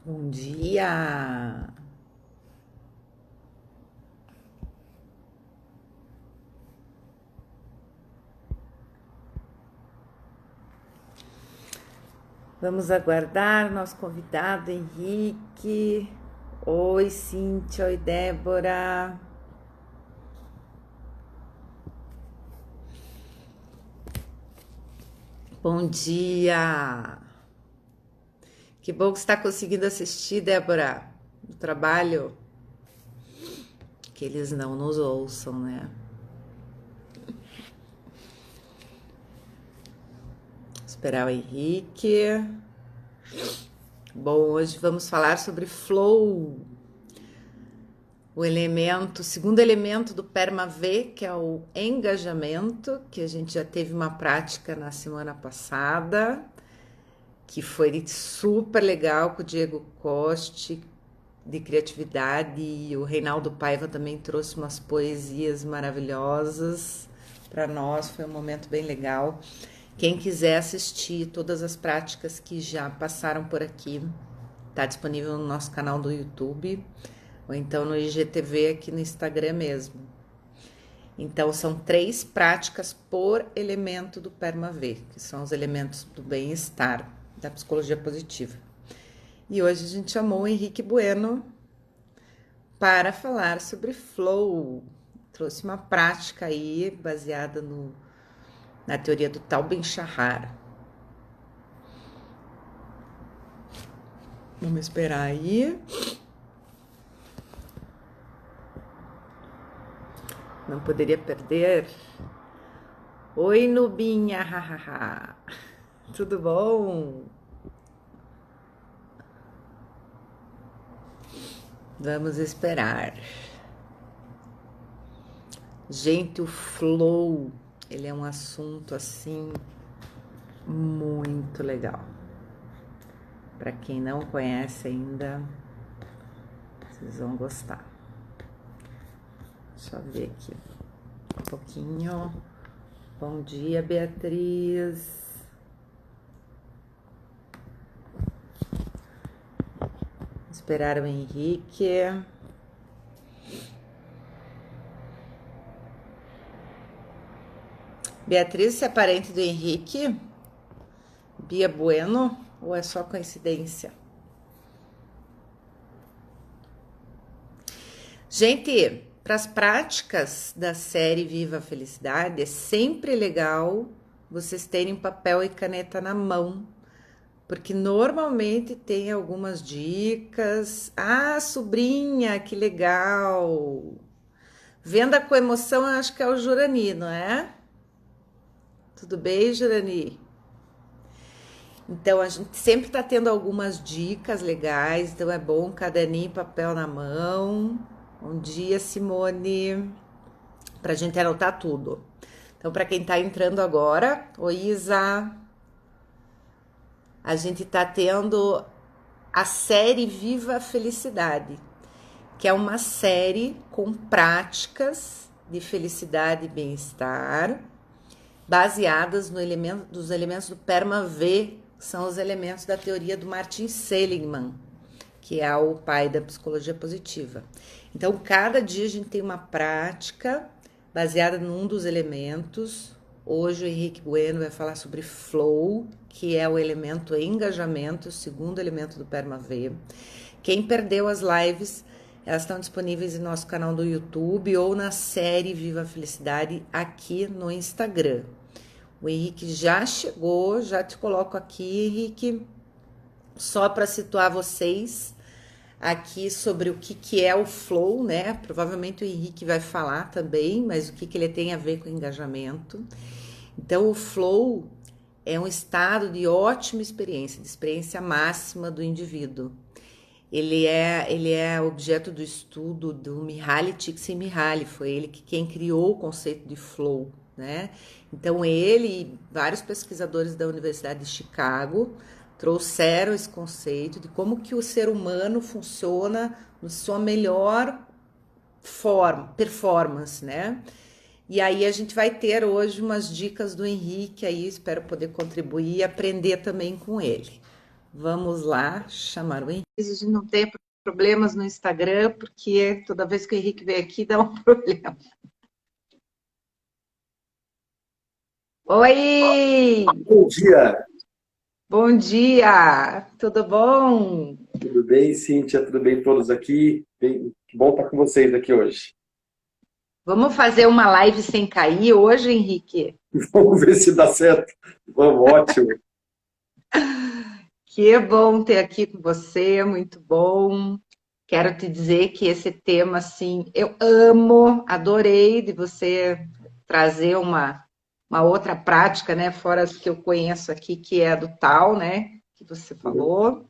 Bom dia! Vamos aguardar nosso convidado Henrique. Oi, Cíntia, oi, Débora. Bom dia! Que bom que você está conseguindo assistir, Débora, no trabalho. Que eles não nos ouçam, né? Esperar o Henrique. Bom, hoje vamos falar sobre flow, o segundo elemento do PERMA V, que é o engajamento, que a gente já teve uma prática na semana passada, que foi super legal com o Diego Coste, de criatividade, e o Reinaldo Paiva também trouxe umas poesias maravilhosas para nós, foi um momento bem legal. Quem quiser assistir todas as práticas que já passaram por aqui, está disponível no nosso canal do YouTube, ou então no IGTV aqui no Instagram mesmo. Então, são 3 práticas por elemento do PERMA V, que são os elementos do bem-estar, da psicologia positiva. E hoje a gente chamou o Henrique Bueno para falar sobre flow. Trouxe uma prática aí baseada na teoria do Tal Ben-Shahar. Vamos esperar aí. Não poderia perder. Oi, Nubinha, hahaha. Tudo bom? Vamos esperar. Gente, o flow, ele é um assunto assim muito legal. Para quem não conhece ainda, vocês vão gostar. Deixa eu ver aqui um pouquinho. Bom dia, Beatriz. Esperar o Henrique. Beatriz, você é parente do Henrique? Bia Bueno? Ou é só coincidência? Gente, para as práticas da série Viva a Felicidade, é sempre legal vocês terem papel e caneta na mão, porque normalmente tem algumas dicas. Ah, sobrinha, que legal! Venda com emoção, eu acho que é o Jurani, não é? Tudo bem, Jurani? Então, a gente sempre tá tendo algumas dicas legais, então é bom caderninho e papel na mão. Bom dia, Simone, pra gente anotar tudo. Então, para quem tá entrando agora, oi, Isa, a gente tá tendo a série Viva a Felicidade, que é uma série com práticas de felicidade e bem-estar, baseadas dos elementos do PERMA V, que são os elementos da teoria do Martin Seligman, que é o pai da psicologia positiva. Então, cada dia a gente tem uma prática baseada num dos elementos. Hoje o Henrique Bueno vai falar sobre flow, que é o elemento engajamento, o segundo elemento do PERMA V. Quem perdeu as lives, elas estão disponíveis em nosso canal do YouTube ou na série Viva a Felicidade aqui no Instagram. O Henrique já chegou, já te coloco aqui, Henrique, só para situar vocês aqui sobre o que é o flow, né? Provavelmente o Henrique vai falar também, mas o que ele tem a ver com engajamento. Então, o flow é um estado de ótima experiência, de experiência máxima do indivíduo. Ele é objeto do estudo do Mihaly Csikszentmihalyi, foi ele quem criou o conceito de flow, né? Então ele e vários pesquisadores da Universidade de Chicago trouxeram esse conceito de como que o ser humano funciona na sua melhor performance, né? E aí a gente vai ter hoje umas dicas do Henrique aí, espero poder contribuir e aprender também com ele. Vamos lá chamar o Henrique. A gente não tem problemas no Instagram, porque toda vez que o Henrique vem aqui dá um problema. Oi! Bom dia, Bom dia! Tudo bom? tudo bem, Cíntia? Tudo bem todos aqui? Que bom estar com vocês aqui hoje. Vamos fazer uma live sem cair hoje, Henrique? Vamos ver se dá certo. Vamos, ótimo. Que bom ter aqui com você, muito bom. Quero te dizer que esse tema, assim, eu amo, adorei de você trazer uma outra prática, né, fora as que eu conheço aqui, que é a do tal, né, que você Uhum. falou.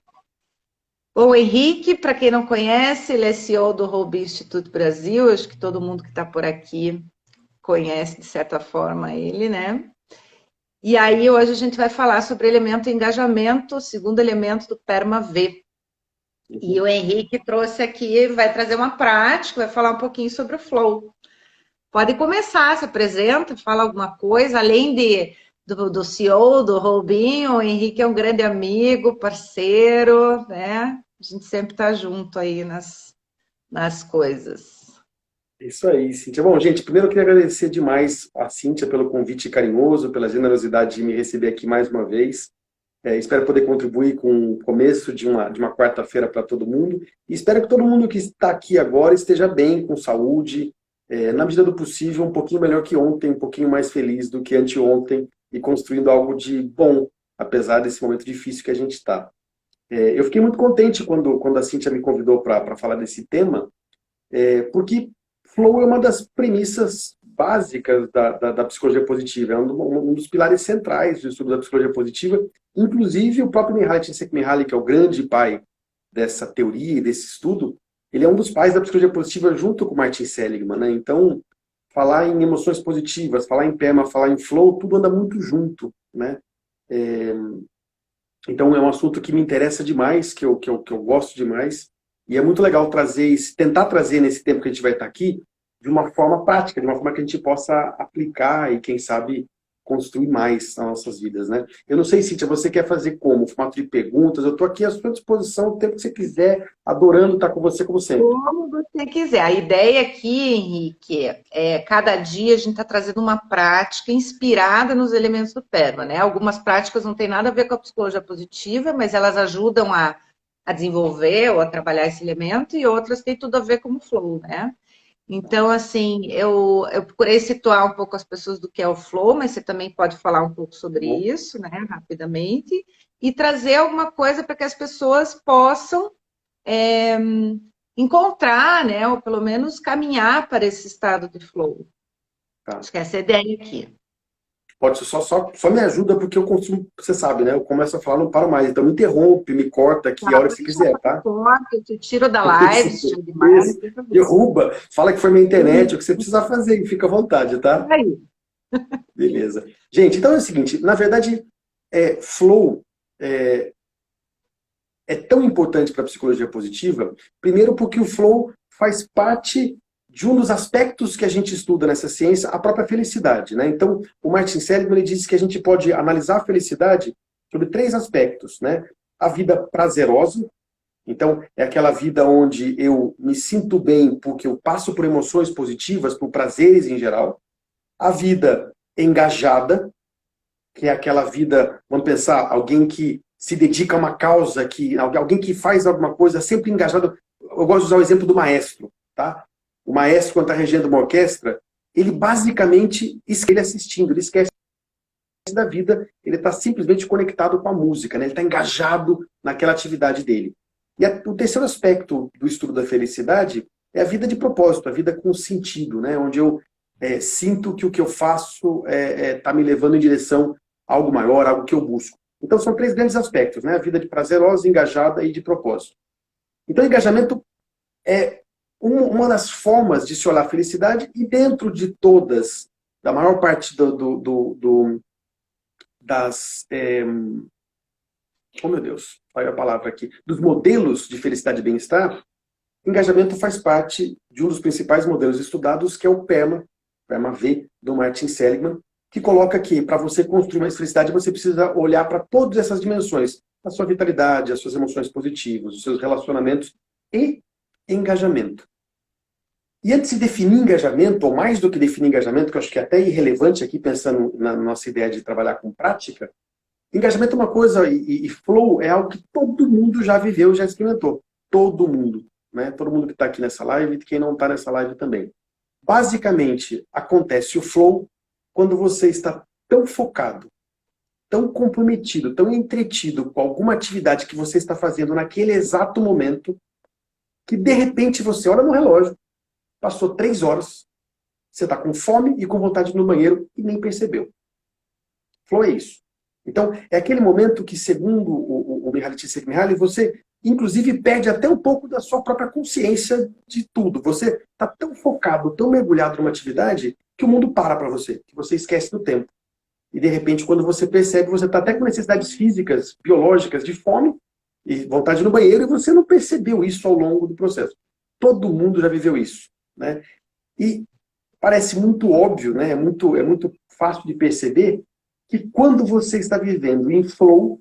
Bom, o Henrique, para quem não conhece, ele é CEO do Hobby Instituto Brasil, acho que todo mundo que está por aqui conhece, de certa forma, ele, né? E aí, hoje a gente vai falar sobre elemento engajamento, o segundo elemento do PERMA V. E o Henrique trouxe aqui, vai trazer uma prática, vai falar um pouquinho sobre o flow. Pode começar, se apresenta, fala alguma coisa, além do CEO, do Robinho, o Henrique é um grande amigo, parceiro, né? A gente sempre está junto aí nas coisas. Isso aí, Cíntia. Bom, gente, primeiro eu queria agradecer demais a Cíntia pelo convite carinhoso, pela generosidade de me receber aqui mais uma vez. Espero poder contribuir com o começo de uma quarta-feira para todo mundo. E espero que todo mundo que está aqui agora esteja bem, com saúde, na medida do possível, um pouquinho melhor que ontem, um pouquinho mais feliz do que anteontem e construindo algo de bom, apesar desse momento difícil que a gente está. Eu fiquei muito contente quando a Cíntia me convidou para falar desse tema, porque flow é uma das premissas básicas da psicologia positiva, é um dos pilares centrais do estudo da psicologia positiva. Inclusive, o próprio Mihaly Csikszentmihalyi, que é o grande pai dessa teoria e desse estudo, ele é um dos pais da psicologia positiva junto com Martin Seligman, né? Então, falar em emoções positivas, falar em PERMA, falar em flow, tudo anda muito junto, né? É, então é um assunto que me interessa demais, que eu gosto demais, e é muito legal tentar trazer nesse tempo que a gente vai estar aqui, de uma forma prática, de uma forma que a gente possa aplicar e, quem sabe, construir mais nas nossas vidas, né? Eu não sei, Cíntia, você quer fazer como? Formato de perguntas? Eu estou aqui à sua disposição o tempo que você quiser, adorando estar com você como sempre. Como você quiser. A ideia aqui, Henrique, é cada dia a gente está trazendo uma prática inspirada nos elementos do PERMA, né? Algumas práticas não têm nada a ver com a psicologia positiva, mas elas ajudam a desenvolver ou a trabalhar esse elemento, e outras têm tudo a ver com o flow, né? Então, assim, eu procurei situar um pouco as pessoas do que é o flow, mas você também pode falar um pouco Tá sobre bom? isso, né, rapidamente, e trazer alguma coisa para que as pessoas possam encontrar, né, ou pelo menos caminhar para esse estado de flow. Tá. Acho que essa é a ideia aqui. Pode ser só me ajuda, porque eu consumo, você sabe, né? Eu começo a falar, não paro mais. Então me interrompe, me corta aqui a Tá, hora que pode você deixar quiser, para tá? corte, eu te tiro da live, se tiver demais, não Isso. tem problema. Derruba, fala que foi minha internet, o que você precisar fazer, e fica à vontade, tá? Aí. Beleza. Gente, então é o seguinte, na verdade, flow é, é tão importante para a psicologia positiva, primeiro porque o flow faz parte de um dos aspectos que a gente estuda nessa ciência, a própria felicidade, né? Então, o Martin Seligman ele diz que a gente pode analisar a felicidade sobre três aspectos, né? A vida prazerosa, então, é aquela vida onde eu me sinto bem porque eu passo por emoções positivas, por prazeres em geral. A vida engajada, que é aquela vida, vamos pensar, alguém que se dedica a uma causa, alguém que faz alguma coisa sempre engajado. Eu gosto de usar o exemplo do maestro, tá? O maestro, quando está regendo uma orquestra, ele basicamente esquece assistindo, ele esquece da vida, ele está simplesmente conectado com a música, né? Ele está engajado naquela atividade dele. O terceiro aspecto do estudo da felicidade é a vida de propósito, a vida com sentido, né? Onde eu sinto que o que eu faço está me levando em direção a algo maior, algo que eu busco. Então são três grandes aspectos, né? A vida de prazerosa, engajada e de propósito. Então engajamento é uma das formas de se olhar a felicidade, e dentro de todas, da maior parte das oh meu Deus, saiu a palavra aqui, dos modelos de felicidade e bem-estar, engajamento faz parte de um dos principais modelos estudados, que é o PERMA, PERMA V, do Martin Seligman, que coloca que para você construir mais felicidade, você precisa olhar para todas essas dimensões. a sua vitalidade, as suas emoções positivas, os seus relacionamentos e engajamento. E antes de definir engajamento, ou mais do que definir engajamento, que eu acho que é até irrelevante aqui, pensando na nossa ideia de trabalhar com prática, engajamento é uma coisa, e flow é algo que todo mundo já viveu, já experimentou. Todo mundo. Né? Todo mundo que está aqui nessa live e quem não está nessa live também. Basicamente, acontece o flow quando você está tão focado, tão comprometido, tão entretido com alguma atividade que você está fazendo naquele exato momento, que de repente você olha no relógio, passou 3 horas, você está com fome e com vontade de ir no banheiro e nem percebeu. Flow é isso. Então, é aquele momento que, segundo o Mihaly Csikszentmihalyi, você, inclusive, perde até um pouco da sua própria consciência de tudo. Você está tão focado, tão mergulhado numa atividade, que o mundo para você, que você esquece do tempo. E, de repente, quando você percebe, você está até com necessidades físicas, biológicas, de fome, e vontade no banheiro, e você não percebeu isso ao longo do processo. Todo mundo já viveu isso. Né? E parece muito óbvio, né? É muito fácil de perceber que quando você está vivendo em flow,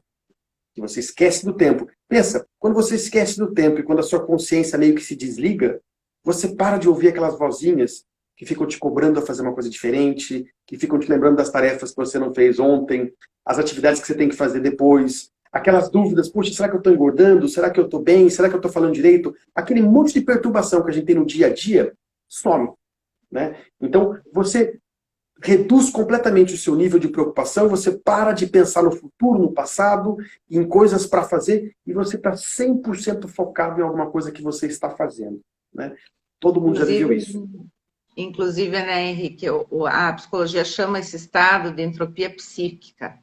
que você esquece do tempo. Pensa, quando você esquece do tempo e quando a sua consciência meio que se desliga, você para de ouvir aquelas vozinhas que ficam te cobrando a fazer uma coisa diferente, que ficam te lembrando das tarefas que você não fez ontem, as atividades que você tem que fazer depois, aquelas dúvidas, puxa, será que eu estou engordando? Será que eu estou bem? Será que eu estou falando direito? Aquele monte de perturbação que a gente tem no dia a dia, some. Né? Então, você reduz completamente o seu nível de preocupação, você para de pensar no futuro, no passado, em coisas para fazer, e você está 100% focado em alguma coisa que você está fazendo. Né? Todo mundo já viveu isso. Inclusive, né, Henrique, a psicologia chama esse estado de entropia psíquica.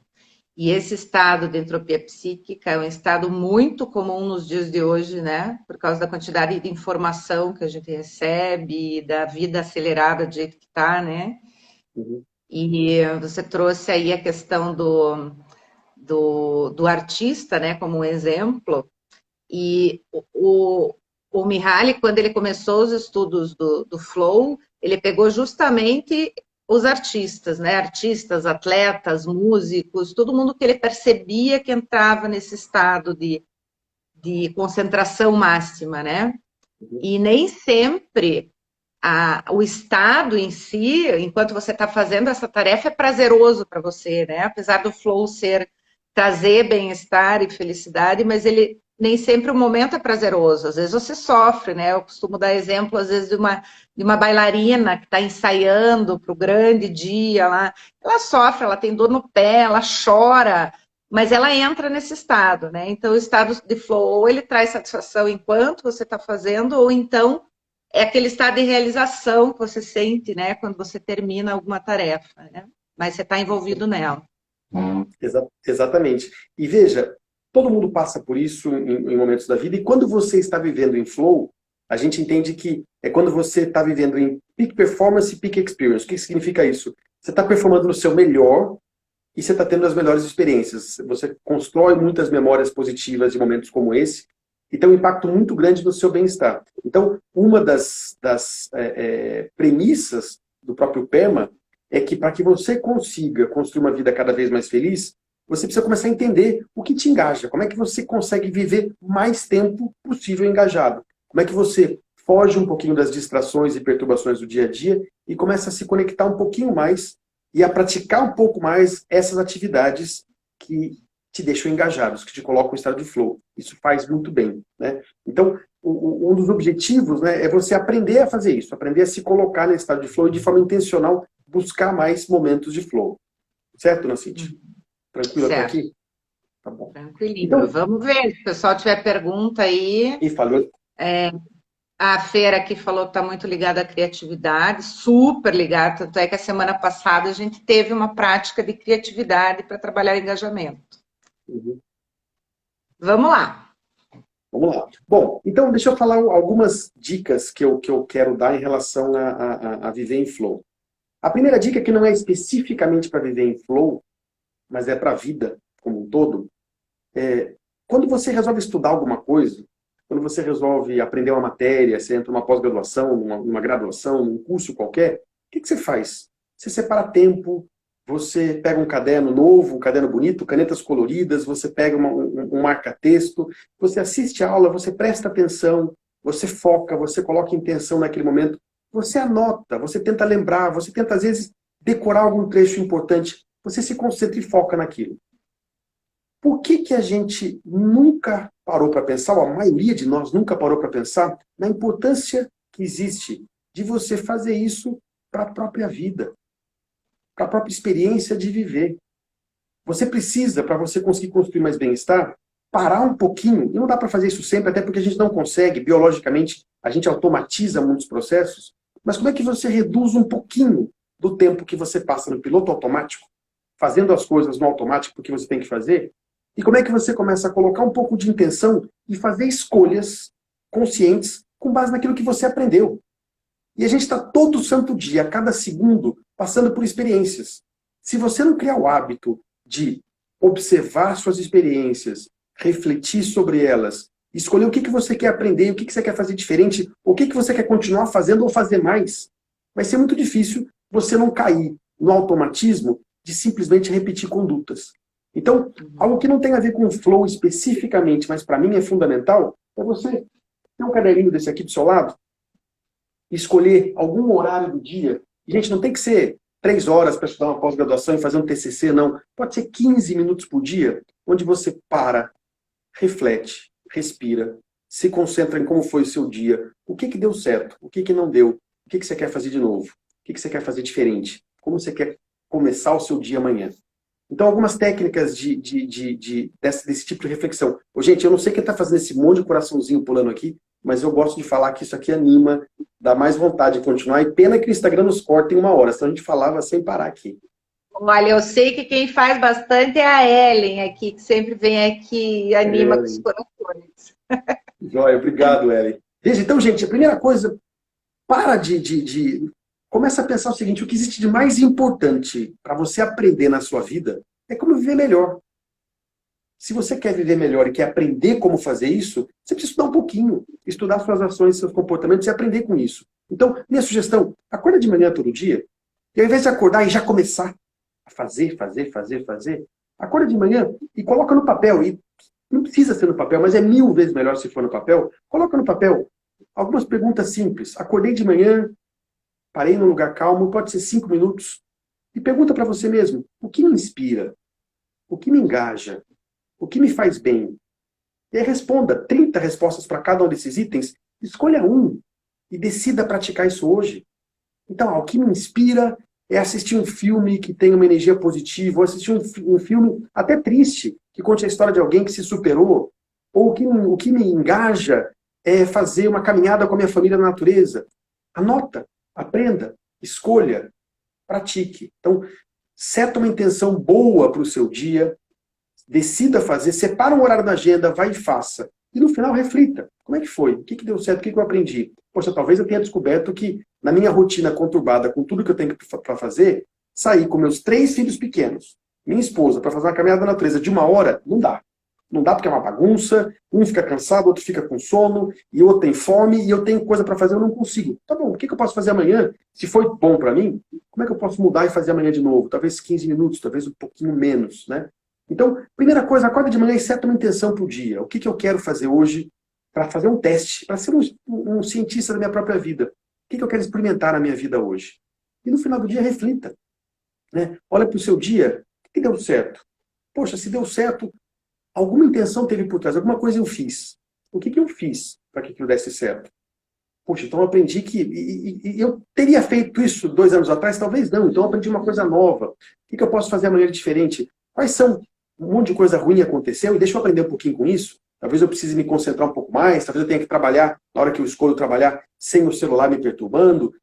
E esse estado de entropia psíquica é um estado muito comum nos dias de hoje, né? Por causa da quantidade de informação que a gente recebe, da vida acelerada do jeito que está, né? Uhum. E você trouxe aí a questão do artista, né, como um exemplo. E o Mihaly, quando ele começou os estudos do flow, ele pegou justamente os artistas, né? Artistas, atletas, músicos, todo mundo que ele percebia que entrava nesse estado de concentração máxima, né? E nem sempre o estado em si, enquanto você está fazendo essa tarefa, é prazeroso para você, né? Apesar do flow trazer bem-estar e felicidade, mas ele nem sempre o momento é prazeroso. Às vezes você sofre, né? Eu costumo dar exemplo, às vezes, de uma bailarina que está ensaiando para o grande dia lá. Ela sofre, ela tem dor no pé, ela chora, mas ela entra nesse estado, né? Então, o estado de flow, ou ele traz satisfação enquanto você está fazendo, ou então é aquele estado de realização que você sente, né? Quando você termina alguma tarefa, né? Mas você está envolvido nela. Exatamente. E veja, todo mundo passa por isso em momentos da vida, e quando você está vivendo em flow, a gente entende que é quando você está vivendo em peak performance e peak experience. O que significa isso? Você está performando no seu melhor e você está tendo as melhores experiências. Você constrói muitas memórias positivas de momentos como esse e tem um impacto muito grande no seu bem-estar. Então, uma das premissas do próprio PERMA é que para que você consiga construir uma vida cada vez mais feliz, você precisa começar a entender o que te engaja, como é que você consegue viver mais tempo possível engajado, como é que você foge um pouquinho das distrações e perturbações do dia a dia e começa a se conectar um pouquinho mais e a praticar um pouco mais essas atividades que te deixam engajados, que te colocam em estado de flow. Isso faz muito bem. Né? Então, um dos objetivos, né, é você aprender a fazer isso, aprender a se colocar nesse estado de flow e de forma intencional buscar mais momentos de flow. Certo, Nacite? Tranquilo até aqui? Tá bom. Tranquilinho. Então, vamos ver. Se o pessoal tiver pergunta aí. E falou. A Feira aqui falou que está muito ligada à criatividade, super ligada. Tanto é que a semana passada a gente teve uma prática de criatividade para trabalhar o engajamento. Uhum. Vamos lá. Vamos lá. Bom, então deixa eu falar algumas dicas que eu quero dar em relação a viver em flow. A primeira dica, que não é especificamente para viver em flow, mas é para a vida como um todo, quando você resolve estudar alguma coisa, quando você resolve aprender uma matéria, você entra numa pós-graduação, numa graduação, num curso qualquer, o que você faz? Você separa tempo, você pega um caderno novo, um caderno bonito, canetas coloridas, você pega um marca-texto, você assiste a aula, você presta atenção, você foca, você coloca intenção naquele momento, você anota, você tenta lembrar, você tenta, às vezes, decorar algum trecho importante, você se concentra e foca naquilo. Por que que a gente nunca parou para pensar, ou a maioria de nós nunca parou para pensar, na importância que existe de você fazer isso para a própria vida, para a própria experiência de viver? Você precisa, para você conseguir construir mais bem-estar, parar um pouquinho, e não dá para fazer isso sempre, até porque a gente não consegue, biologicamente, a gente automatiza muitos processos, mas como é que você reduz um pouquinho do tempo que você passa no piloto automático, fazendo as coisas no automático porque você tem que fazer? E como é que você começa a colocar um pouco de intenção e fazer escolhas conscientes com base naquilo que você aprendeu? E a gente está todo santo dia, a cada segundo, passando por experiências. Se você não criar o hábito de observar suas experiências, refletir sobre elas, escolher o que você quer aprender, o que você quer fazer diferente, o que você quer continuar fazendo ou fazer mais, vai ser muito difícil você não cair no automatismo de simplesmente repetir condutas. Então, algo que não tem a ver com o flow especificamente, mas para mim é fundamental, é você ter um caderninho desse aqui do seu lado, escolher algum horário do dia. Gente, não tem que ser 3 horas para estudar uma pós-graduação e fazer um TCC, não. Pode ser 15 minutos por dia, onde você para, reflete, respira, se concentra em como foi o seu dia, o que deu certo, o que não deu, o que você quer fazer de novo, o que você quer fazer diferente, como você quer começar o seu dia amanhã. Então, algumas técnicas desse tipo de reflexão. Gente, eu não sei quem está fazendo esse monte de coraçãozinho pulando aqui, mas eu gosto de falar que isso aqui anima, dá mais vontade de continuar. E pena que o Instagram nos corta em 1 hora, senão a gente falava sem parar aqui. Olha, eu sei que quem faz bastante é a Ellen aqui, que sempre vem aqui e anima com os corações. Joia, obrigado, Ellen. Então, gente, a primeira coisa, para começa a pensar o seguinte: o que existe de mais importante para você aprender na sua vida é como viver melhor. Se você quer viver melhor e quer aprender como fazer isso, você precisa estudar um pouquinho, estudar suas ações, seus comportamentos e aprender com isso. Então, minha sugestão, acorda de manhã todo dia, e ao invés de acordar e já começar a fazer, acorda de manhã e coloca no papel. E não precisa ser no papel, mas é 1000 vezes melhor se for no papel. Coloca no papel algumas perguntas simples. Acordei de manhã, parei num lugar calmo, pode ser 5 minutos, e pergunta para você mesmo: o que me inspira? O que me engaja? O que me faz bem? E aí responda 30 respostas para cada um desses itens, escolha um e decida praticar isso hoje. Então, o que me inspira é assistir um filme que tem uma energia positiva, ou assistir um filme até triste, que conte a história de alguém que se superou, ou o que me engaja é fazer uma caminhada com a minha família na natureza. Anota, aprenda, escolha, pratique. Então, seta uma intenção boa para o seu dia, decida fazer, separa um horário na agenda, vai e faça. E no final reflita. Como é que foi? O que deu certo? O que eu aprendi? Poxa, talvez eu tenha descoberto que na minha rotina conturbada, com tudo que eu tenho para fazer, sair com meus 3 filhos pequenos, minha esposa, para fazer uma caminhada na natureza de 1 hora, não dá. Não dá porque é uma bagunça, um fica cansado, outro fica com sono, e outro tem fome, e eu tenho coisa para fazer, eu não consigo. Tá bom, o que eu posso fazer amanhã? Se foi bom para mim, como é que eu posso mudar e fazer amanhã de novo? Talvez 15 minutos, talvez um pouquinho menos, né? Então, primeira coisa, acorda de manhã e seta uma intenção para o dia. O que eu quero fazer hoje para fazer um teste, para ser um cientista da minha própria vida? O que eu quero experimentar na minha vida hoje? E no final do dia, reflita. Né? Olha para o seu dia, o que deu certo? Poxa, se deu certo, alguma intenção teve por trás, alguma coisa eu fiz. O que eu fiz para que aquilo desse certo? Poxa, então eu aprendi que... E eu teria feito isso 2 anos atrás? Talvez não. Então eu aprendi uma coisa nova. O que eu posso fazer amanhã de diferente? Quais são? Um monte de coisa ruim aconteceu e deixa eu aprender um pouquinho com isso. Talvez eu precise me concentrar um pouco mais, talvez eu tenha que trabalhar, na hora que eu escolho trabalhar, sem o celular me perturbando.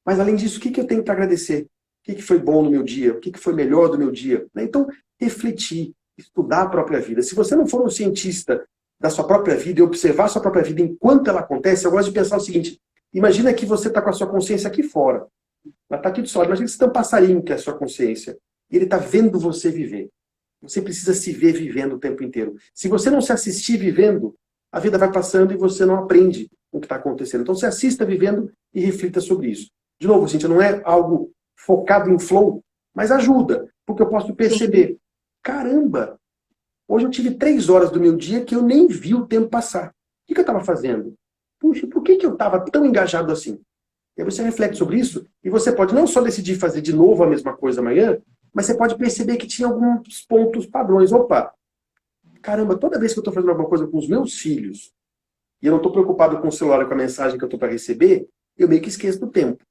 Mas além disso, o que eu tenho para agradecer? O que foi bom no meu dia? O que foi melhor do meu dia? Então, refletir, estudar a própria vida. Se você não for um cientista da sua própria vida e observar a sua própria vida enquanto ela acontece, eu gosto de pensar o seguinte: imagina que você está com a sua consciência aqui fora. Ela está aqui do seu lado. Imagina que você tem um passarinho que é a sua consciência. E ele está vendo você viver. Você precisa se ver vivendo o tempo inteiro. Se você não se assistir vivendo, a vida vai passando e você não aprende o que está acontecendo. Então se assista vivendo e reflita sobre isso. De novo, Cíntia, não é algo focado em flow, Mas ajuda, porque eu posso perceber, caramba, hoje eu tive 3 horas do meu dia que eu nem vi o tempo passar. O que eu estava fazendo? Puxa, por que eu estava tão engajado assim? E aí você reflete sobre isso e você pode não só decidir fazer de novo a mesma coisa amanhã, mas você pode perceber que tinha alguns pontos padrões. Opa, caramba, toda vez que eu estou fazendo alguma coisa com os meus filhos e eu não estou preocupado com o celular e com a mensagem que eu estou para receber, eu meio que esqueço do tempo.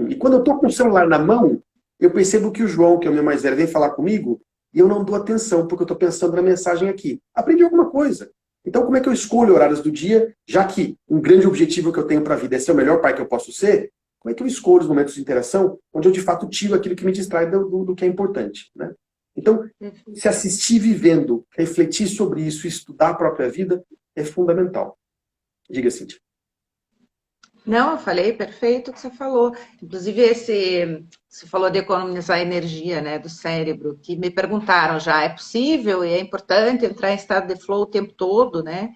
E quando eu estou com o celular na mão, eu percebo que o João, que é o meu mais velho, vem falar comigo e eu não dou atenção, porque eu estou pensando na mensagem aqui. Aprendi alguma coisa. Então, como é que eu escolho horários do dia, já que um grande objetivo que eu tenho para a vida é ser o melhor pai que eu posso ser? Como é que eu escolho os momentos de interação onde eu, de fato, tiro aquilo que me distrai do que é importante, né? Então, se assistir vivendo, refletir sobre isso, estudar a própria vida, é fundamental. Diga, Cíntia. Não, eu falei, perfeito o que você falou. Inclusive, você falou de economizar energia, né, do cérebro, que me perguntaram já, é possível e é importante entrar em estado de flow o tempo todo, né?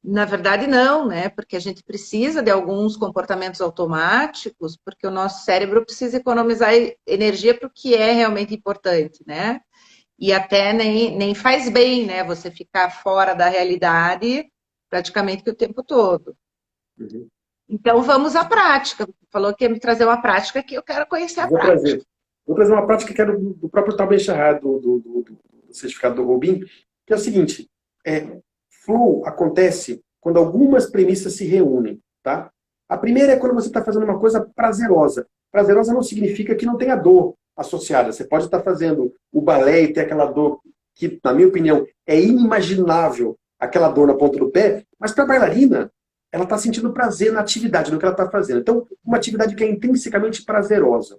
Na verdade, não, né? Porque a gente precisa de alguns comportamentos automáticos, porque o nosso cérebro precisa economizar energia para o que é realmente importante, né? E até nem faz bem, né? Você ficar fora da realidade praticamente que o tempo todo. Uhum. Então, vamos à prática. Você falou que ia me trazer uma prática que eu quero conhecer a Vou prática. trazer. Vou trazer uma prática que é do próprio Tal Ben-Shahar, do certificado do Robin, que é o seguinte, flow acontece quando algumas premissas se reúnem, tá? A primeira é quando você está fazendo uma coisa prazerosa. Prazerosa não significa que não tenha dor associada. Você pode estar fazendo o balé e ter aquela dor que, na minha opinião, é inimaginável, aquela dor na ponta do pé, mas para a bailarina, ela está sentindo prazer na atividade, no que ela está fazendo. Então, uma atividade que é intrinsecamente prazerosa.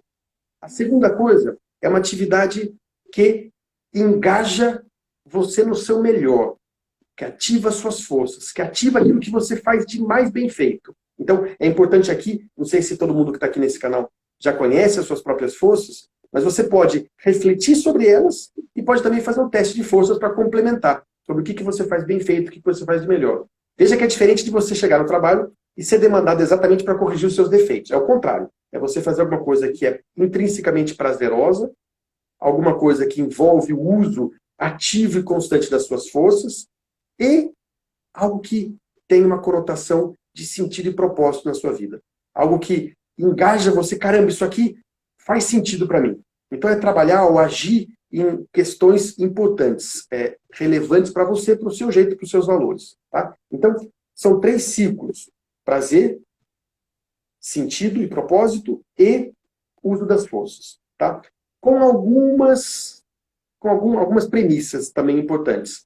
A segunda coisa é uma atividade que engaja você no seu melhor, que ativa suas forças, que ativa aquilo que você faz de mais bem feito. Então, é importante aqui, não sei se todo mundo que está aqui nesse canal já conhece as suas próprias forças, mas você pode refletir sobre elas e pode também fazer um teste de forças para complementar sobre o que você faz bem feito, o que você faz de melhor. Veja que é diferente de você chegar no trabalho e ser demandado exatamente para corrigir os seus defeitos. É o contrário. É você fazer alguma coisa que é intrinsecamente prazerosa, alguma coisa que envolve o uso ativo e constante das suas forças e algo que tem uma conotação de sentido e propósito na sua vida. Algo que engaja você, caramba, isso aqui faz sentido para mim. Então é trabalhar ou agir em questões importantes, relevantes para você, para o seu jeito, para os seus valores. Tá? Então, são 3 ciclos. Prazer, sentido e propósito e uso das forças. Tá? Com algumas premissas também importantes.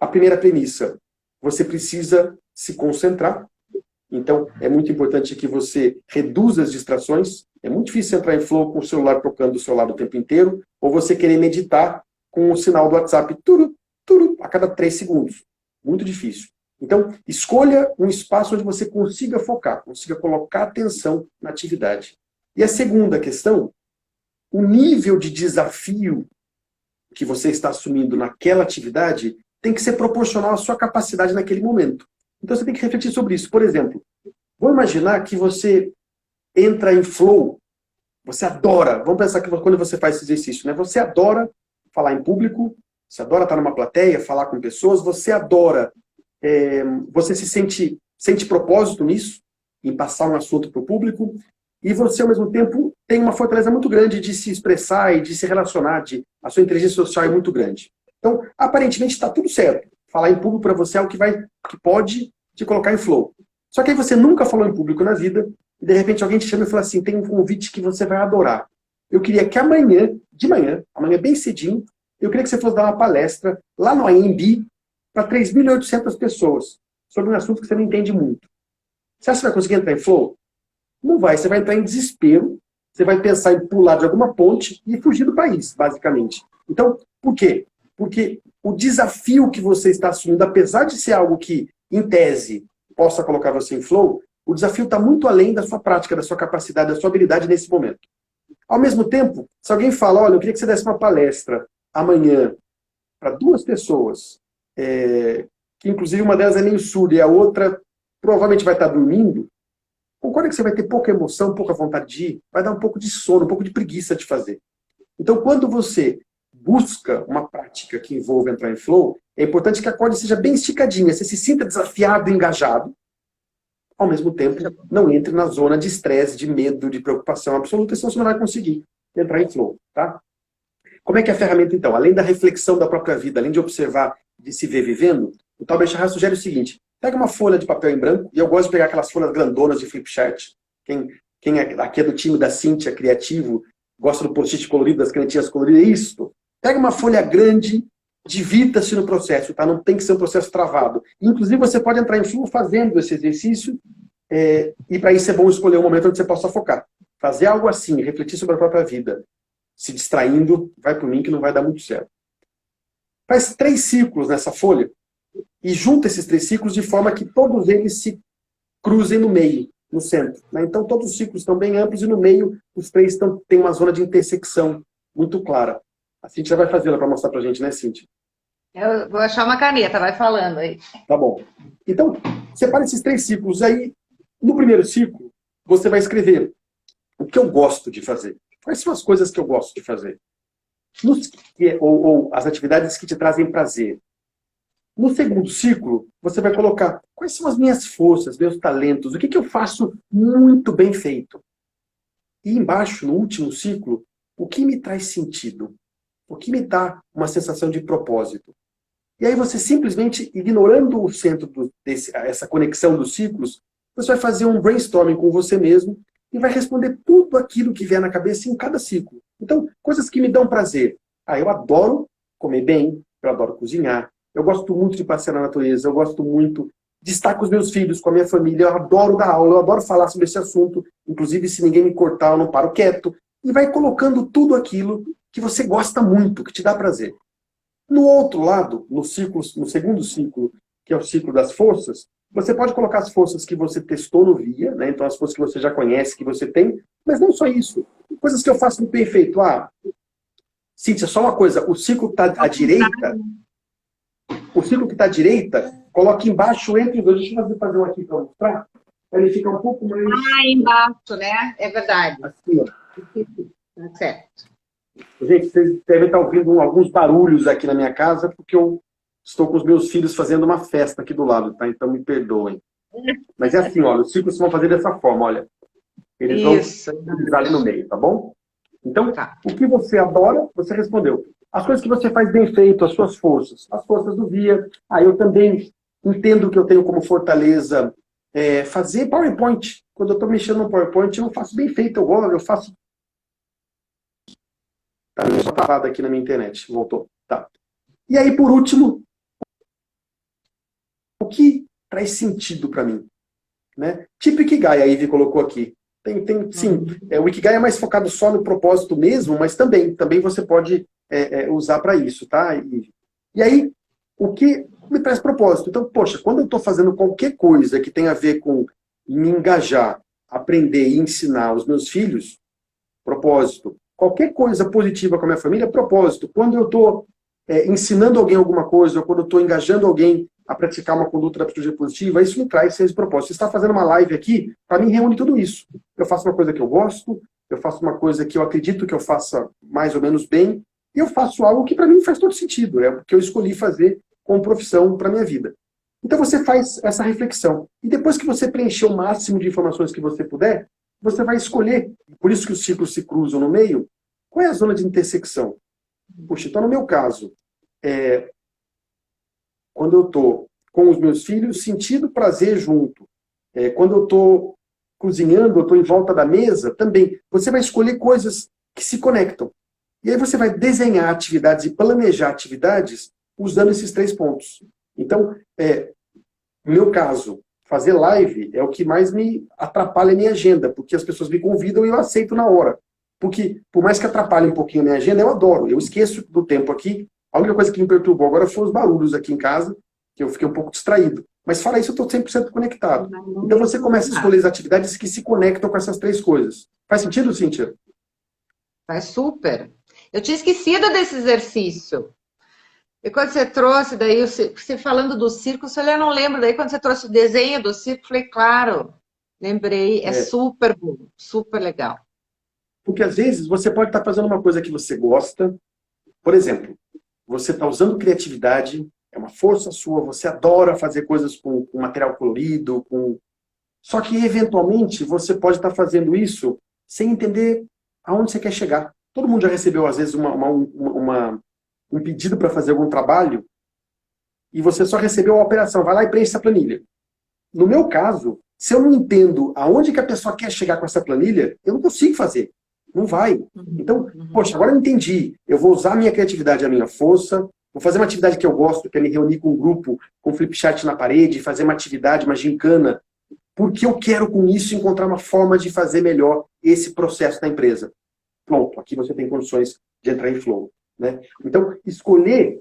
A primeira premissa, você precisa se concentrar. Então, é muito importante que você reduza as distrações. É muito difícil entrar em flow com o celular tocando do seu lado o tempo inteiro, ou você querer meditar com o sinal do WhatsApp turu, turu, a cada 3 segundos. Muito difícil. Então, escolha um espaço onde você consiga focar, consiga colocar atenção na atividade. E a segunda questão, o nível de desafio que você está assumindo naquela atividade tem que ser proporcional à sua capacidade naquele momento. Então você tem que refletir sobre isso. Por exemplo, vou imaginar que você entra em flow, você adora, vamos pensar que quando você faz esse exercício, né? Você adora falar em público, você adora estar numa plateia, falar com pessoas, você adora, você sente propósito nisso, em passar um assunto para o público, e você, ao mesmo tempo, tem uma fortaleza muito grande de se expressar e de se relacionar, a sua inteligência social é muito grande. Então, aparentemente, está tudo certo. Falar em público para você é algo que pode te colocar em flow. Só que aí você nunca falou em público na vida, e de repente alguém te chama e fala assim, tem um convite que você vai adorar. Eu queria que amanhã, amanhã bem cedinho, eu queria que você fosse dar uma palestra lá no AMB para 3.800 pessoas, sobre um assunto que você não entende muito. Você acha que você vai conseguir entrar em flow? Não vai, você vai entrar em desespero, você vai pensar em pular de alguma ponte e fugir do país, basicamente. Então, por quê? Porque o desafio que você está assumindo, apesar de ser algo que, em tese, possa colocar você em flow, o desafio está muito além da sua prática, da sua capacidade, da sua habilidade nesse momento. Ao mesmo tempo, se alguém fala, olha, eu queria que você desse uma palestra amanhã para 2 pessoas, que inclusive uma delas é meio surda e a outra provavelmente vai estar dormindo, concorda que você vai ter pouca emoção, pouca vontade de ir? Vai dar um pouco de sono, um pouco de preguiça de fazer. Então, quando você busca uma prática que envolva entrar em flow, é importante que a corda seja bem esticadinha, você se sinta desafiado e engajado, ao mesmo tempo, não entre na zona de estresse, de medo, de preocupação absoluta, senão você não vai conseguir entrar em flow, tá? Como é que é a ferramenta, então? Além da reflexão da própria vida, além de observar, de se ver vivendo, o Tal Ben-Shahar sugere o seguinte: pega uma folha de papel em branco, e eu gosto de pegar aquelas folhas grandonas de flipchart. Quem aqui é do time da Cíntia, criativo, gosta do post-it colorido, das canetinhas coloridas, é isso. Pega uma folha grande, divirta-se no processo, tá? Não tem que ser um processo travado. Inclusive, você pode entrar em flow fazendo esse exercício, e para isso é bom escolher um momento onde você possa focar. Fazer algo assim, refletir sobre a própria vida, se distraindo, vai por mim que não vai dar muito certo. Faz 3 círculos nessa folha e junta esses 3 círculos de forma que todos eles se cruzem no meio, no centro, né? Então todos os círculos estão bem amplos e no meio os 3 têm uma zona de intersecção muito clara. A Cíntia vai fazê-la para mostrar para a gente, né, Cíntia? Eu vou achar uma caneta, vai falando aí. Tá bom. Então, separa esses 3 círculos aí. No primeiro círculo, você vai escrever o que eu gosto de fazer. Quais são as coisas que eu gosto de fazer? Ou as atividades que te trazem prazer. No segundo círculo, você vai colocar quais são as minhas forças, meus talentos, o que eu faço muito bem feito. E embaixo, no último círculo, o que me traz sentido, o que me dá uma sensação de propósito. E aí você simplesmente, ignorando o centro essa conexão dos círculos, você vai fazer um brainstorming com você mesmo e vai responder tudo aquilo que vier na cabeça em cada ciclo. Então, coisas que me dão prazer. Eu adoro comer bem, eu adoro cozinhar, eu gosto muito de passear na natureza, eu gosto muito de estar com os meus filhos, com a minha família, eu adoro dar aula, eu adoro falar sobre esse assunto, inclusive se ninguém me cortar, eu não paro quieto. E vai colocando tudo aquilo que você gosta muito, que te dá prazer. No outro lado, no segundo ciclo, que é o ciclo das forças, você pode colocar as forças que você testou no VIA, né? Então as forças que você já conhece, que você tem, mas não só isso. Coisas que eu faço no perfeito. Cíntia, só uma coisa, o ciclo que está à direita, coloque embaixo entre os dois. Deixa eu fazer um aqui para mostrar, para ele ficar um pouco mais... embaixo, né? É verdade. Assim, ó. Tá certo. Gente, vocês devem estar ouvindo alguns barulhos aqui na minha casa, porque eu estou com os meus filhos fazendo uma festa aqui do lado, tá? Então me perdoem. Mas é assim, olha, os ciclos vão fazer dessa forma, olha. Eles vão ali no meio, tá bom? Então, O que você adora, você respondeu. As coisas que você faz bem feito, as suas forças. As forças do VIA. Eu também entendo que eu tenho como fortaleza fazer PowerPoint. Quando eu estou mexendo no PowerPoint, eu não faço bem feito, eu faço... Tá, eu só travado aqui na minha internet. Voltou. Tá. E aí, por último, o que traz sentido para mim? Né? Tipo Ikigai, a Ivy colocou aqui. Sim, o Ikigai é mais focado só no propósito mesmo, mas também você pode usar para isso, tá, Ivy? E aí, o que me traz propósito? Então, poxa, quando eu estou fazendo qualquer coisa que tenha a ver com me engajar, aprender e ensinar os meus filhos, propósito. Qualquer coisa positiva com a minha família, propósito. Quando eu estou ensinando alguém alguma coisa, ou quando eu estou engajando alguém a praticar uma conduta da psicologia positiva, isso me traz esse propósito. Você está fazendo uma live aqui, para mim reúne tudo isso. Eu faço uma coisa que eu gosto, eu faço uma coisa que eu acredito que eu faça mais ou menos bem, e eu faço algo que para mim faz todo sentido, é o que eu escolhi fazer como profissão para minha vida. Então você faz essa reflexão. E depois que você preencher o máximo de informações que você puder, você vai escolher, por isso que os ciclos se cruzam no meio, qual é a zona de intersecção? Puxa, então no meu caso, quando eu estou com os meus filhos, sentindo prazer junto. Quando eu estou cozinhando, eu estou em volta da mesa, também. Você vai escolher coisas que se conectam. E aí você vai desenhar atividades e planejar atividades usando esses 3 pontos. Então, no meu caso, fazer live é o que mais me atrapalha a minha agenda, porque as pessoas me convidam e eu aceito na hora. Porque, por mais que atrapalhe um pouquinho a minha agenda, eu adoro. Eu esqueço do tempo aqui. A única coisa que me perturbou agora foram os barulhos aqui em casa, que eu fiquei um pouco distraído. Mas fora isso, eu estou 100% conectado. Então você começa a escolher as atividades que se conectam com essas 3 coisas. Faz sentido, Cíntia? Faz super. Eu tinha esquecido desse exercício. E quando você trouxe, daí, você falando do circo, eu não lembro. Daí quando você trouxe o desenho do circo, eu falei, claro, lembrei, é super bom, super legal. Porque às vezes você pode estar fazendo uma coisa que você gosta. Por exemplo, você está usando criatividade, é uma força sua, você adora fazer coisas com material colorido, só que eventualmente você pode estar fazendo isso sem entender aonde você quer chegar. Todo mundo já recebeu, às vezes, um pedido para fazer algum trabalho e você só recebeu a operação. Vai lá e preenche essa planilha. No meu caso, se eu não entendo aonde que a pessoa quer chegar com essa planilha, eu não consigo fazer. Não vai. Então, poxa, agora eu entendi. Eu vou usar a minha criatividade, a minha força, vou fazer uma atividade que eu gosto, que é me reunir com um grupo, com flip chart na parede, fazer uma atividade, uma gincana, porque eu quero com isso encontrar uma forma de fazer melhor esse processo da empresa. Pronto, aqui você tem condições de entrar em flow. Né? Então, escolher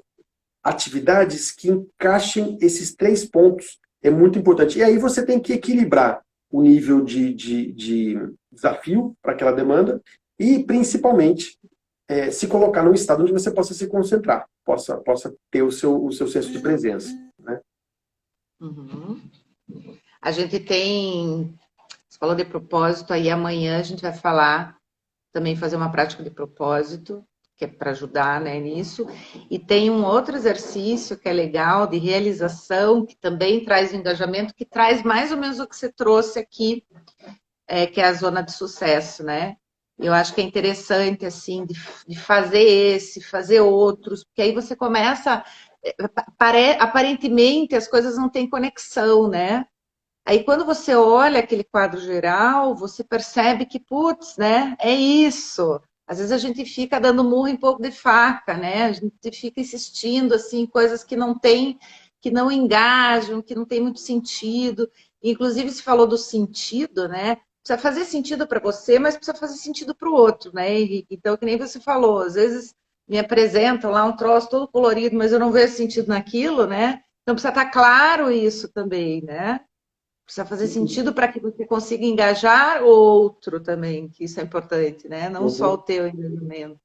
atividades que encaixem esses 3 pontos é muito importante. E aí você tem que equilibrar o nível de desafio para aquela demanda e, principalmente, se colocar num estado onde você possa se concentrar, possa ter o seu senso de presença. Né? Uhum. A gente tem, você falou de propósito, aí amanhã a gente vai falar, também fazer uma prática de propósito, que é para ajudar, né, nisso. E tem um outro exercício que é legal, de realização, que também traz engajamento, que traz mais ou menos o que você trouxe aqui, que é a zona de sucesso, né? Eu acho que é interessante, assim, de fazer fazer outros, porque aí você começa... Aparentemente, as coisas não têm conexão, né? Aí, quando você olha aquele quadro geral, você percebe que, putz, né, é isso. Às vezes a gente fica dando murro em pouco de faca, né? A gente fica insistindo, assim, em coisas que não tem, que não engajam, que não tem muito sentido. Inclusive, se falou do sentido, né? Precisa fazer sentido para você, mas precisa fazer sentido para o outro, né, Henrique? Então, que nem você falou, às vezes me apresentam lá um troço todo colorido, mas eu não vejo sentido naquilo, né? Então, precisa estar claro isso também, né? Precisa fazer sentido para que você consiga engajar outro também, que isso é importante, né? Não só o Uhum. teu engajamento.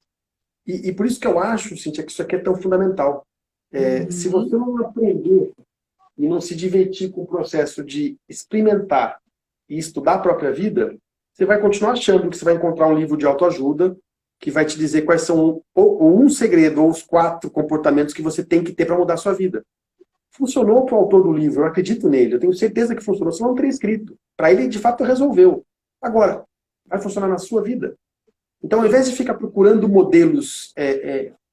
E por isso que eu acho, Cíntia, que isso aqui é tão fundamental. Se você não aprender e não se divertir com o processo de experimentar e estudar a própria vida, você vai continuar achando que você vai encontrar um livro de autoajuda que vai te dizer quais são ou um segredo ou os 4 comportamentos que você tem que ter para mudar a sua vida. Funcionou para o autor do livro, eu acredito nele, eu tenho certeza que funcionou, senão não teria escrito. Para ele, de fato, resolveu. Agora, vai funcionar na sua vida? Então, ao invés de ficar procurando modelos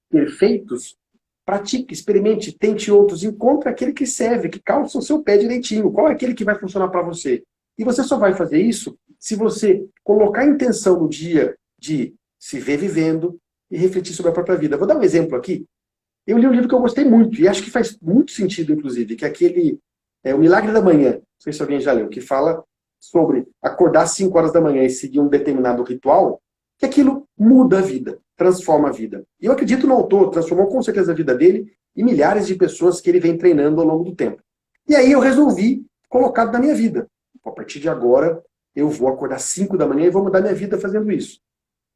perfeitos, pratique, experimente, tente outros, encontre aquele que serve, que calça o seu pé direitinho. Qual é aquele que vai funcionar para você? E você só vai fazer isso se você colocar a intenção no dia de se ver vivendo e refletir sobre a própria vida. Vou dar um exemplo aqui. Eu li um livro que eu gostei muito, e acho que faz muito sentido, inclusive, que é aquele O Milagre da Manhã, não sei se alguém já leu, que fala sobre acordar às 5 horas da manhã e seguir um determinado ritual, que aquilo muda a vida, transforma a vida. E eu acredito no autor, transformou com certeza a vida dele e milhares de pessoas que ele vem treinando ao longo do tempo. E aí eu resolvi colocar na minha vida. A partir de agora, eu vou acordar às 5 da manhã e vou mudar minha vida fazendo isso.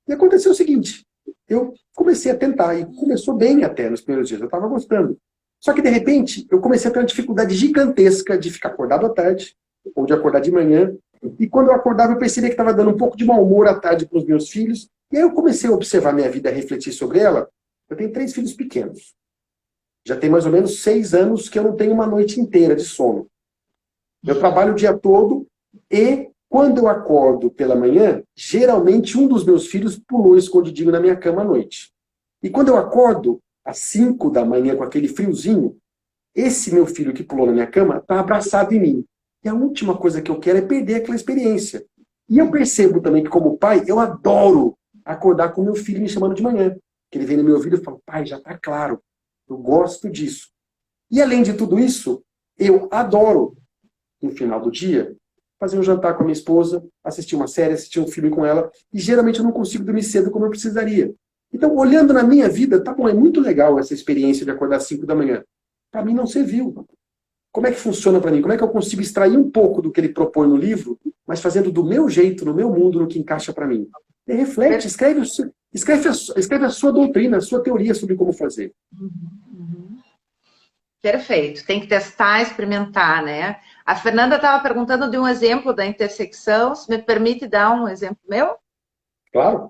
E aconteceu o seguinte, eu comecei a tentar, e começou bem até nos primeiros dias, eu estava gostando. Só que, de repente, eu comecei a ter uma dificuldade gigantesca de ficar acordado à tarde, ou de acordar de manhã, e quando eu acordava eu percebia que estava dando um pouco de mau humor à tarde para os meus filhos, e aí eu comecei a observar minha vida, a refletir sobre ela. Eu tenho 3 filhos pequenos. Já tem mais ou menos 6 anos que eu não tenho uma noite inteira de sono. Eu trabalho o dia todo e quando eu acordo pela manhã, geralmente um dos meus filhos pulou escondidinho na minha cama à noite. E quando eu acordo às 5 da manhã com aquele friozinho, esse meu filho que pulou na minha cama está abraçado em mim. E a última coisa que eu quero é perder aquela experiência. E eu percebo também que, como pai, eu adoro acordar com meu filho me chamando de manhã. Que ele vem no meu ouvido e fala, pai, já está claro, eu gosto disso. E além de tudo isso, eu adoro, no final do dia, fazer um jantar com a minha esposa, assistir uma série, assistir um filme com ela, e geralmente eu não consigo dormir cedo como eu precisaria. Então, olhando na minha vida, tá bom, é muito legal essa experiência de acordar às 5 da manhã. Para mim não serviu. Como é que funciona para mim? Como é que eu consigo extrair um pouco do que ele propõe no livro, mas fazendo do meu jeito, no meu mundo, no que encaixa para mim? E reflete, escreve a sua doutrina, a sua teoria sobre como fazer. Perfeito, tem que testar, experimentar, né? A Fernanda estava perguntando de um exemplo da intersecção, se me permite dar um exemplo meu? Claro.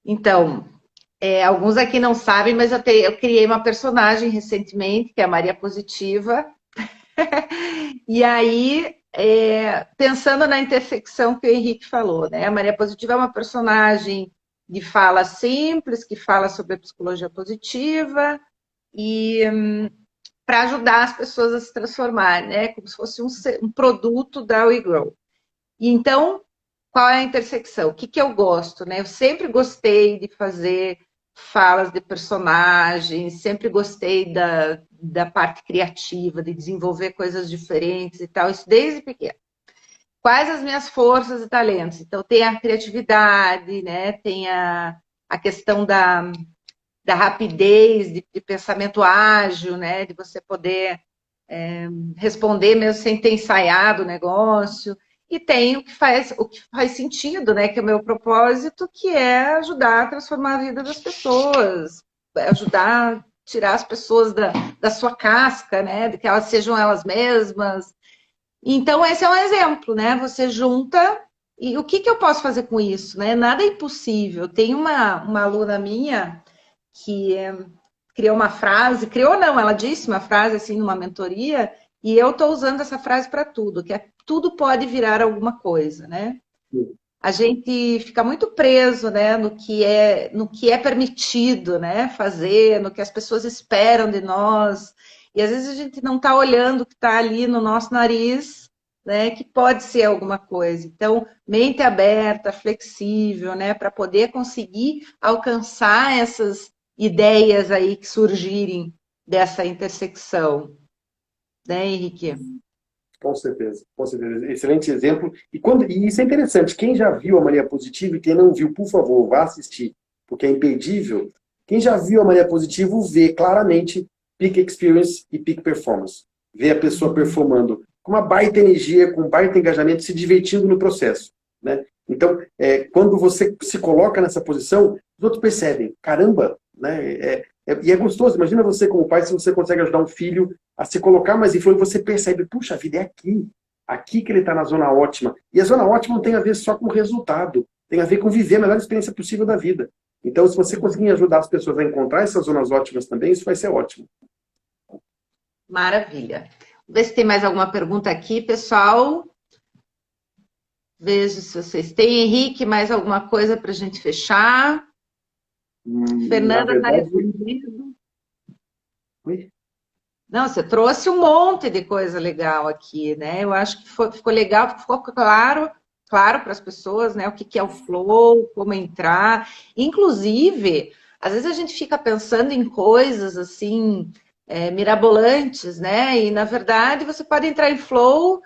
Então, alguns aqui não sabem, mas eu criei uma personagem recentemente, que é a Maria Positiva. E aí, pensando na intersecção que o Henrique falou, né? A Maria Positiva é uma personagem de fala simples, que fala sobre a psicologia positiva e para ajudar as pessoas a se transformarem, né? Como se fosse um produto da WeGrow. E então, qual é a intersecção? O que, que eu gosto, né? Eu sempre gostei de fazer falas de personagens, sempre gostei da parte criativa, de desenvolver coisas diferentes e tal, isso desde pequeno. Quais as minhas forças e talentos? Então, tem a criatividade, né? Tem a questão da rapidez, de pensamento ágil, né? De você poder responder mesmo sem ter ensaiado o negócio. E tem o que faz sentido, né? Que é o meu propósito, que é ajudar a transformar a vida das pessoas, ajudar a tirar as pessoas da sua casca, né? De que elas sejam elas mesmas. Então, esse é um exemplo, né? Você junta. E o que, que eu posso fazer com isso? Né? Nada é impossível. Tem uma aluna minha que criou uma frase, criou não, ela disse uma frase assim numa mentoria, e eu estou usando essa frase para tudo, que é tudo pode virar alguma coisa, né? A gente fica muito preso, né, no que é permitido, né, fazer, no que as pessoas esperam de nós, e às vezes a gente não está olhando o que está ali no nosso nariz, né, que pode ser alguma coisa. Então, mente aberta, flexível, né, para poder conseguir alcançar essas ideias aí que surgirem dessa intersecção, né, Henrique? Com certeza, com certeza. Excelente exemplo. E isso é interessante. Quem já viu a Maria Positiva e quem não viu, por favor, vá assistir, porque é imperdível. Quem já viu a Maria Positivo vê claramente peak experience e peak performance. Vê a pessoa performando com uma baita energia, com um baita engajamento, se divertindo no processo, né? Então, quando você se coloca nessa posição, os outros percebem, caramba, né? E é gostoso. Imagina você como pai, se você consegue ajudar um filho a se colocar mais influente, você percebe, puxa, a vida é aqui. Aqui que ele está na zona ótima. E a zona ótima não tem a ver só com o resultado. Tem a ver com viver a melhor experiência possível da vida. Então, se você conseguir ajudar as pessoas a encontrar essas zonas ótimas também, isso vai ser ótimo. Maravilha. Vamos ver se tem mais alguma pergunta aqui, pessoal. Vejo se vocês têm. Henrique, mais alguma coisa para a gente fechar? Na Fernanda está verdade... respondendo. Oi? Não, você trouxe um monte de coisa legal aqui, né? Eu acho que ficou legal, ficou claro para as pessoas, né? O que é o flow, como entrar. Inclusive, às vezes a gente fica pensando em coisas assim, mirabolantes, né? E na verdade você pode entrar em flow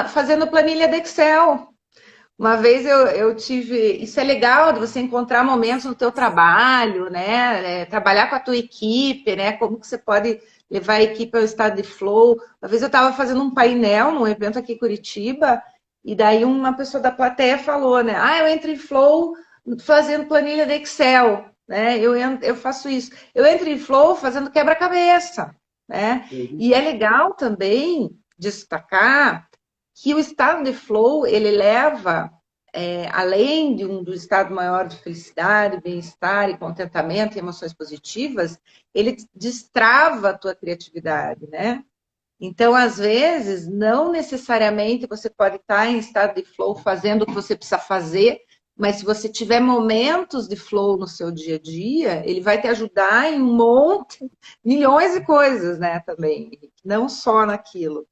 fazendo planilha de Excel. Uma vez eu tive. Isso é legal de você encontrar momentos no teu trabalho, né? Trabalhar com a tua equipe, né? Como que você pode levar a equipe ao estado de flow. Uma vez eu estava fazendo um painel num evento aqui em Curitiba, e daí uma pessoa da plateia falou, né? Ah, eu entro em flow fazendo planilha de Excel, né? Eu faço isso. Eu entro em flow fazendo quebra-cabeça, né? Uhum. E é legal também destacar que o estado de flow, ele leva, além do estado maior de felicidade, bem-estar e contentamento e emoções positivas, ele destrava a tua criatividade, né? Então, às vezes, não necessariamente você pode estar em estado de flow fazendo o que você precisa fazer, mas se você tiver momentos de flow no seu dia a dia, ele vai te ajudar em um monte, milhões de coisas, né, também, não só naquilo.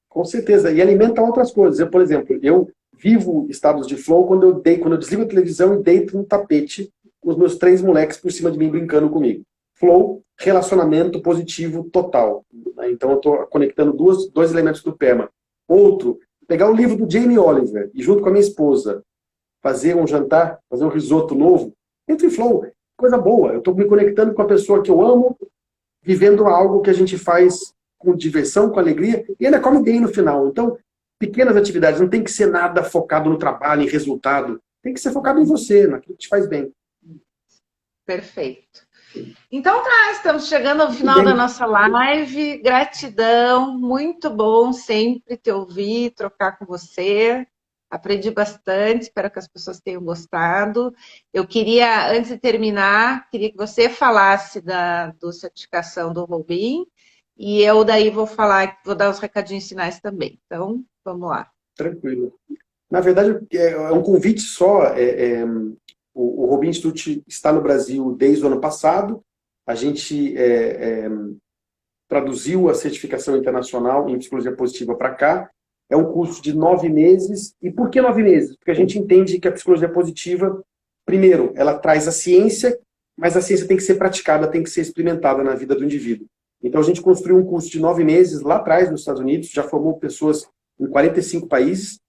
Com certeza. E alimenta outras coisas. Por exemplo, eu vivo estados de flow quando eu desligo a televisão e deito no tapete com os meus 3 moleques por cima de mim brincando comigo. Flow, relacionamento positivo total. Então eu estou conectando dois elementos do PERMA. Outro, pegar o livro do Jamie Oliver e junto com a minha esposa fazer um jantar, fazer um risoto novo. Entre flow, coisa boa. Eu estou me conectando com a pessoa que eu amo, vivendo algo que a gente faz com diversão, com alegria, e ainda come bem no final. Então, pequenas atividades, não tem que ser nada focado no trabalho, em resultado. Tem que ser focado em você, naquilo que te faz bem. Perfeito. Então tá, estamos chegando ao Muito final da bem. nossa live. Gratidão, muito bom sempre te ouvir, trocar com você. Aprendi bastante, espero que as pessoas tenham gostado. Eu queria, antes de terminar, queria que você falasse do certificação do Rubim, e eu daí vou falar, vou dar os recadinhos finais também. Então, vamos lá. Tranquilo. Na verdade, é um convite só. O Robin Institute está no Brasil desde o ano passado. A gente traduziu a certificação internacional em psicologia positiva para cá. É um curso de 9 meses. E por que 9 meses? Porque a gente entende que a psicologia positiva, primeiro, ela traz a ciência, mas a ciência tem que ser praticada, tem que ser experimentada na vida do indivíduo. Então a gente construiu um curso de 9 meses lá atrás, nos Estados Unidos, já formou pessoas em 45 países.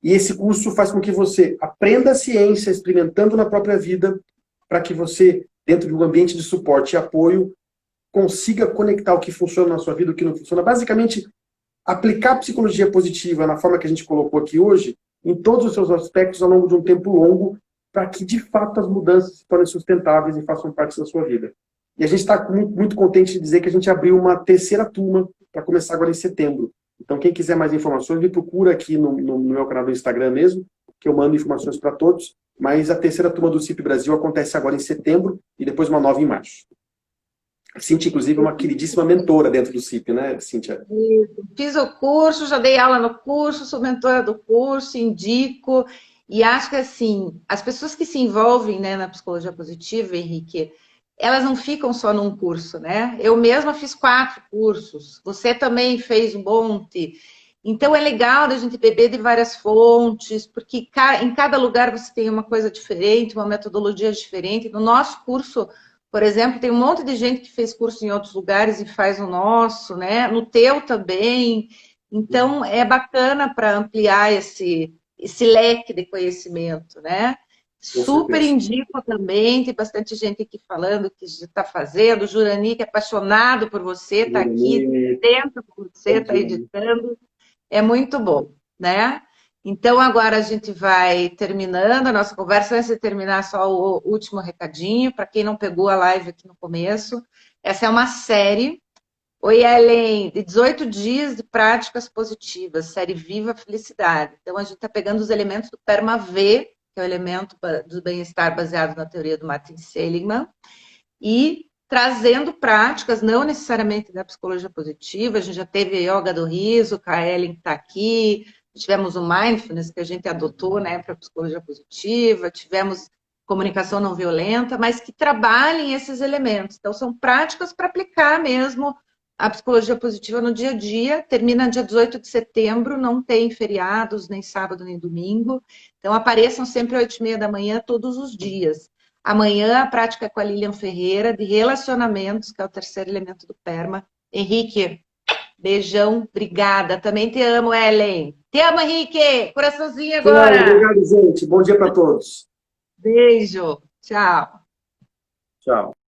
E esse curso faz com que você aprenda a ciência, experimentando na própria vida, para que você, dentro de um ambiente de suporte e apoio, consiga conectar o que funciona na sua vida e o que não funciona. Basicamente, aplicar a psicologia positiva na forma que a gente colocou aqui hoje, em todos os seus aspectos ao longo de um tempo longo, para que, de fato, as mudanças se tornem sustentáveis e façam parte da sua vida. E a gente está muito, muito contente de dizer que a gente abriu uma terceira turma para começar agora em setembro. Então, quem quiser mais informações, me procura aqui no meu canal do Instagram mesmo, que eu mando informações para todos. Mas a terceira turma do CIP Brasil acontece agora em setembro e depois uma nova em março. A Cíntia, inclusive, é uma queridíssima mentora dentro do CIP, né, Cíntia? Fiz o curso, já dei aula no curso, sou mentora do curso, indico. E acho que, assim, as pessoas que se envolvem, né, na psicologia positiva, Henrique, elas não ficam só num curso, né? Eu mesma fiz 4 cursos, você também fez um monte. Então é legal a gente beber de várias fontes, porque em cada lugar você tem uma coisa diferente, uma metodologia diferente. No nosso curso, por exemplo, tem um monte de gente que fez curso em outros lugares e faz o nosso, né? No teu também. Então é bacana para ampliar esse leque de conhecimento, né? Com Super certeza. indico também, tem bastante gente aqui falando que já está fazendo. O Jurani, que é apaixonado por você, está aqui Guilherme, dentro por você, está editando. É muito bom, né? Então, agora a gente vai terminando a nossa conversa. Antes de terminar, só o último recadinho, para quem não pegou a live aqui no começo. Essa é uma série. Oi, Ellen, de 18 dias de práticas positivas, série Viva a Felicidade. Então, a gente está pegando os elementos do PERMA V, que é o elemento do bem-estar baseado na teoria do Martin Seligman, e trazendo práticas, não necessariamente da psicologia positiva. A gente já teve a yoga do riso, com a Ellen que está aqui, tivemos o mindfulness que a gente adotou, né, para a psicologia positiva, tivemos comunicação não violenta, mas que trabalhem esses elementos. Então, são práticas para aplicar mesmo a psicologia positiva no dia a dia. Termina dia 18 de setembro, não tem feriados, nem sábado, nem domingo. Então, apareçam sempre às 8h30 da manhã, todos os dias. Amanhã a prática é com a Lilian Ferreira, de relacionamentos, que é o terceiro elemento do PERMA. Henrique, beijão, obrigada. Também te amo, Ellen. Te amo, Henrique. Coraçãozinho Claro, agora. obrigado, gente. Bom dia para todos. Beijo. Tchau. Tchau.